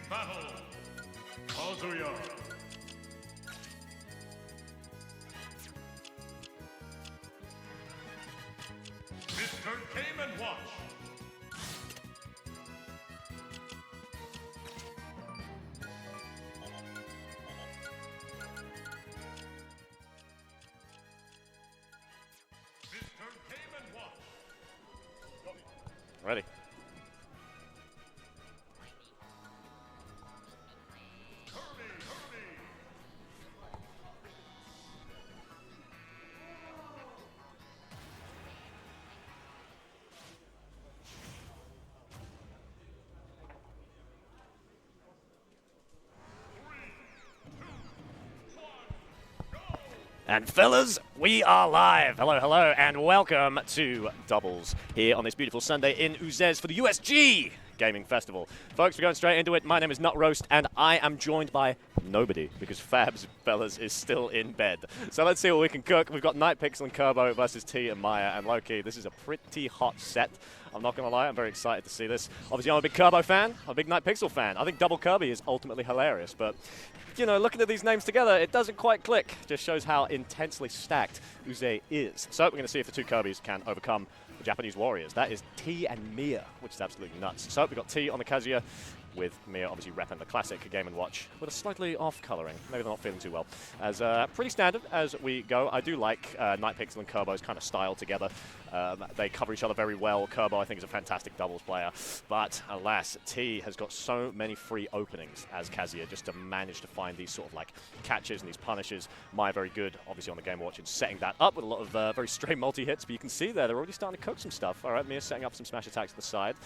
battle. Kazuya. Mr. Game and Watch. Mr. Game and Watch. Ready. And fellas, we are live. Hello, hello, and welcome to Doubles here on this beautiful Sunday in Uzès for the USG Gaming Festival. Folks, we're going straight into it. My name is NutRoast, and I am joined by nobody because Fabs, fellas, is still in bed. So let's see what we can cook. We've got NightPixL and Kirb0 versus T and Miya, and low-key, this is a pretty hot set. I'm not going to lie, I'm very excited to see this. Obviously, I'm a big Kirb0 fan, I'm a big NightPixL fan. I think Double Kirby is ultimately hilarious, but you know, looking at these names together, it doesn't quite click. Just shows how intensely stacked Uzès is. So we're going to see if the two Kirbys can overcome the Japanese warriors. That is T and Miya, which is absolutely nuts. So we've got T on the Kazuya, with Miya obviously repping the classic Game & Watch with a slightly off colouring. Maybe they're not feeling too well. As pretty standard as we go. I do like NightPixL and Kirb0's kind of style together. They cover each other very well. Kirb0, I think, is a fantastic doubles player. But alas, T has got so many free openings as Kazuya just to manage to find these sort of like catches and these punishes. Miya very good, obviously, on the Game & Watch and setting that up with a lot of very stray multi-hits. But you can see there, they're already starting to cook some stuff. All right, Miya's setting up some smash attacks to the side.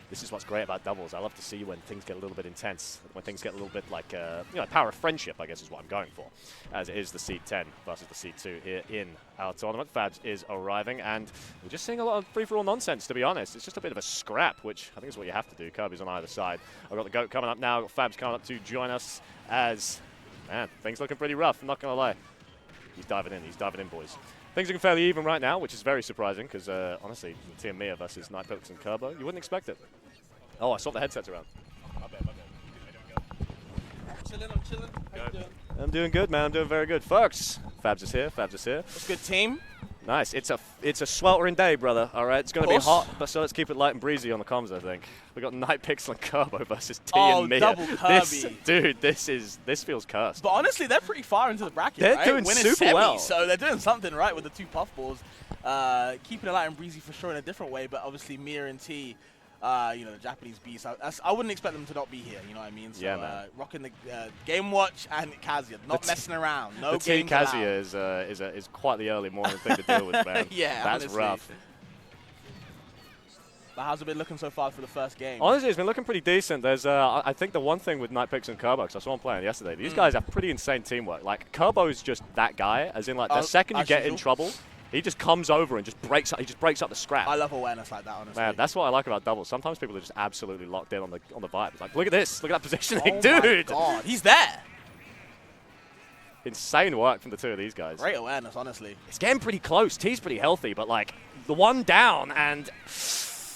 This is what's great about doubles. I love to see when things get a little bit intense, when things get a little bit like, you know, power of friendship, I guess is what I'm going for, as it is the Seed 10 versus the Seed 2 here in our tournament. Fabs is arriving, and we're just seeing a lot of free-for-all nonsense, to be honest. It's just a bit of a scrap, which I think is what you have to do. Kirby's on either side. I've got the GOAT coming up now. I've got Fabs coming up to join us as, man, things looking pretty rough, I'm not going to lie. He's diving in, boys. Things are looking fairly even right now, which is very surprising because, honestly, T and Miya versus NightPixL and Kirb0, you wouldn't expect it. Oh, I swapped the headsets around. My bad. I'm chilling. How you doing? I'm doing good, man. I'm doing very good. Folks, Fabs is here. What's good, team? Nice. It's a sweltering day, brother. All right, it's going to be hot, but so let's keep it light and breezy on the comms, I think. We got NightPixL and Kirb0 versus T and Miya. Double Kirby. Dude, this feels cursed. But honestly, they're pretty far into the bracket, They're right? doing super semi, well. So they're doing something right with the two puffballs. Keeping it light and breezy for sure in a different way, but obviously Miya and T, you know, the Japanese beast. I wouldn't expect them to not be here, you know what I mean? So, yeah, rocking the Game Watch and Kazuya, not messing around. No the T games Kazuya is quite the early morning thing to deal with, man. Yeah, that's honestly. rough. But how's it been looking so far for the first game? Honestly, it's been looking pretty decent. There's, I think the one thing with NightPixL and Kirb0, because I saw them playing yesterday, these guys have pretty insane teamwork. Like, Kirb0 is just that guy, as in, like, the second you get in trouble, he just comes over and just breaks up. He just breaks up the scrap. I love awareness like that, honestly. Man, that's what I like about doubles. Sometimes people are just absolutely locked in on the vibe. It's like, look at this, look at that positioning, Oh dude. My God, he's there. Insane work from the two of these guys. Great awareness, honestly. It's getting pretty close. T's pretty healthy, but like the one down, and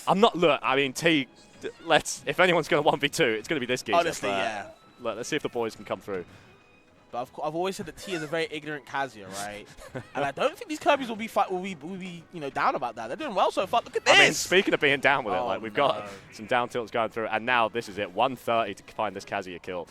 I'm not. Look, I mean, T. If anyone's going to 1v2, it's going to be this geezer. Honestly, yeah. Look, let's see if the boys can come through. But I've always said that T is a very ignorant Kazuya, right? And I don't think these Kirbys will be you know, down about that. They're doing well so far. Look at this. I mean, speaking of being down with it, like we've got no. some down tilts going through, and now this is it. 130 to find this Kazuya kill.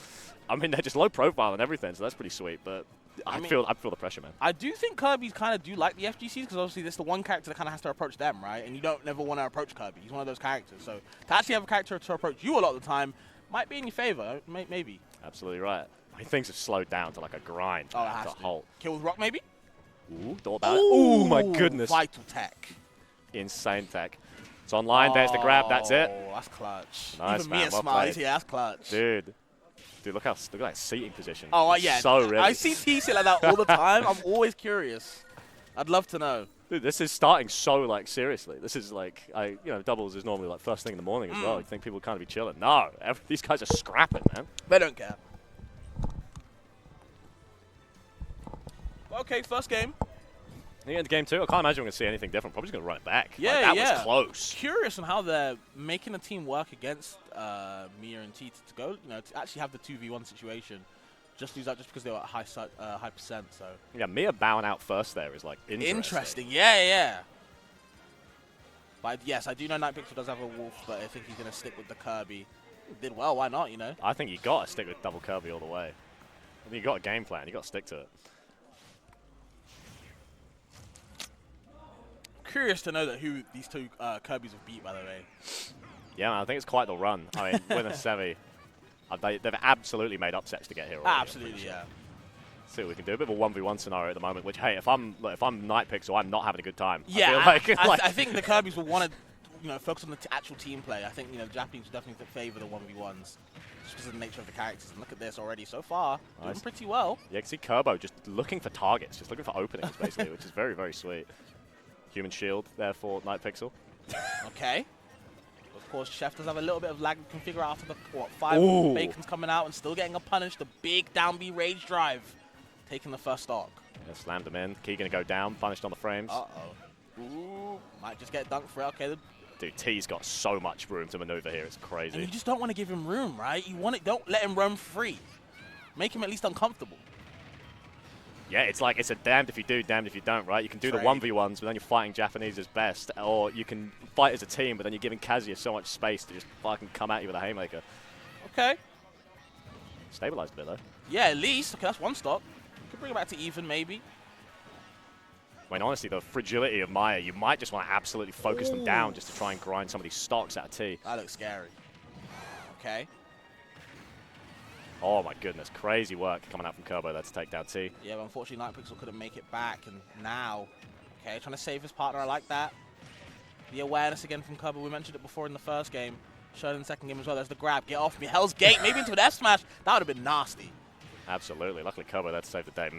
I mean, they're just low profile and everything, so that's pretty sweet. But I feel the pressure, man. I do think Kirbys kind of do like the FGCs because obviously this is the one character that kind of has to approach them, right? And you don't never want to approach Kirby. He's one of those characters. So to actually have a character to approach you a lot of the time might be in your favor, maybe. Absolutely right. I mean, things have slowed down to like a grind. Oh, it has to halt. Kill with Rock, maybe? Ooh, thought about it. Ooh, my goodness. Vital tech. Insane tech. It's online. There's the grab. That's it. Oh, that's clutch. Nice, Even man. Miya Well smiles. played. Yeah, that's clutch. Dude, look at that seating position. Oh, yeah. So ready. I see T sit like that all the time. I'm always curious. I'd love to know. Dude, this is starting so like seriously. This is like you know, doubles is normally like first thing in the morning as well. You think people would kind of be chilling. No, these guys are scrapping, man. They don't care. Okay, first game. Into game 2, I can't imagine we're going to see anything different. Probably just going to run it back. Yeah, like, that was close. Curious on how they're making the team work against Miya and T to go, to actually have the 2v1 situation. Just lose out just because they were at high percent. So yeah, Miya bowing out first there is like interesting. Yeah. But yes, I do know NightPixL does have a wolf, but I think he's going to stick with the Kirby. Did well, why not? I think you got to stick with double Kirby all the way. I think you got a game plan. You got to stick to it. Curious to know that who these two Kirbys have beat, by the way. Yeah, man, I think it's quite the run. I mean, with a Sevi, they've absolutely made upsets to get here already. Absolutely, yeah. See what we can do. A bit of a 1v1 scenario at the moment, which, hey, if I'm NightPixL, I'm not having a good time. Yeah, I think the Kirbys will want to focus on the actual team play. I think the Japanese will definitely favor the 1v1s just because of the nature of the characters. And look at this already so far. Doing pretty well. Yeah, you can see Kirb0 just looking for targets, just looking for openings, basically, which is very, very sweet. Human shield there for NightPixL. Okay. Of course, Chef does have a little bit of lag to configure after the 5 Bacons coming out and still getting a punish. The big down B rage drive, taking the first stock. Yeah, slammed him in. Key gonna go down, punished on the frames. Ooh, might just get dunked for it. Okay. Dude, T's got so much room to maneuver here. It's crazy. And you just don't want to give him room, right? Don't let him roam free. Make him at least uncomfortable. Yeah, it's like it's a damned if you do, damned if you don't, right? You can do the 1v1s, but then you're fighting Japanese as best, or you can fight as a team, but then you're giving Kazuya so much space to just fucking come at you with a haymaker. Okay. Stabilized a bit, though. Yeah, at least. Okay, that's one stock. Could bring it back to even, maybe. I mean, honestly, the fragility of Miya, you might just want to absolutely focus them down just to try and grind some of these stocks out of T. That looks scary. Okay. Oh my goodness, crazy work coming out from Kirb0 there to take down T. Yeah, but unfortunately NightPixL couldn't make it back, and now, okay, trying to save his partner, I like that. The awareness again from Kirb0, we mentioned it before in the first game, showed in the second game as well, there's the grab, get off me, Hell's Gate, maybe into an F smash, that would have been nasty. Absolutely, luckily Kirb0 there to save the day.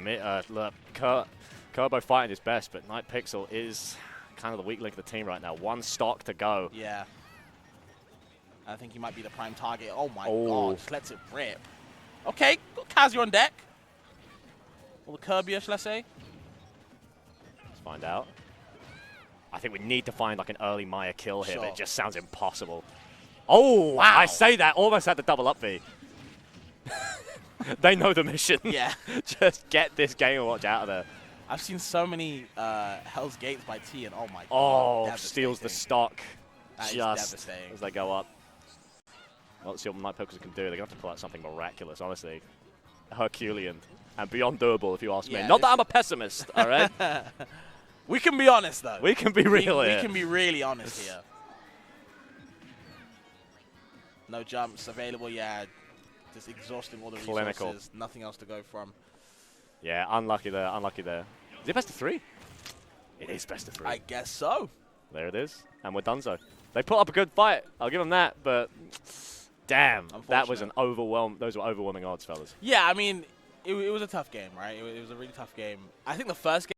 Look, Kirb0 fighting his best, but NightPixL is kind of the weak link of the team right now. One stock to go. Yeah. I think he might be the prime target. Oh my god, just lets it rip. Okay, got Kazuya on deck. Or the Kirby, shall I say? Let's find out. I think we need to find like an early Miya kill here, but it just sounds impossible. Oh, wow. I say that, almost had the double up V. They know the mission. Yeah. Just get this game and watch out of there. I've seen so many Hell's Gates by T, and oh my god. Oh, steals the stock that just as they go up. Well, let's see what NightPixL can do. They're going to have to pull out something miraculous, honestly. Herculean and beyond doable, if you ask me. Not that I'm a pessimist, all right? We can be honest, though. We can be real here. We can be really honest here. No jumps available, yeah. Just exhausting all the resources. Nothing else to go from. Yeah, unlucky there, unlucky there. Is it best of 3? It is best of 3. I guess so. There it is. And we're done so. They put up a good fight. I'll give them that, but damn, that was an those were overwhelming odds, fellas. Yeah, I mean, it was a tough game, right? It was a really tough game. I think the first game